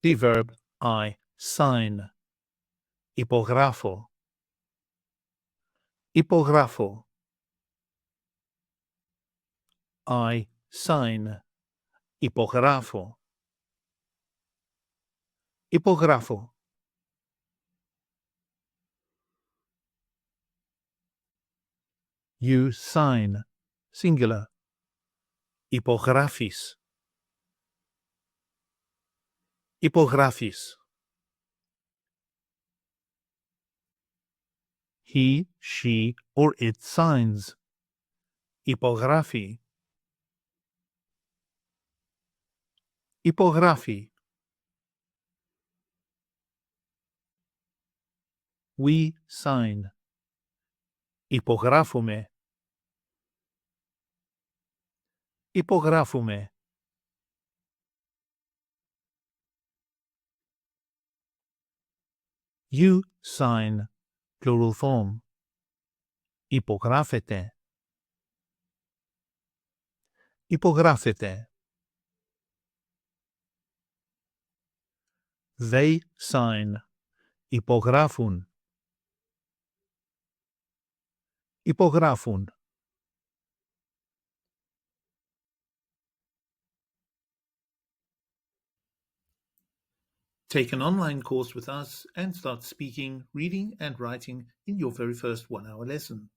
The verb I sign. Υπογράφω. Υπογράφω. I sign. Υπογράφω. Υπογράφω. You sign. Singular. Υπογράφεις. Υπογράφεις. He, she, or it signs. Υπογράφει. Υπογράφει. We sign. Υπογράφουμε. Υπογράφουμε. You sign. Plural form. Υπογράφετε. Υπογράφετε. They sign. Υπογράφουν. Υπογράφουν. Take an online course with us and start speaking, reading, and writing in your very first 1-hour lesson.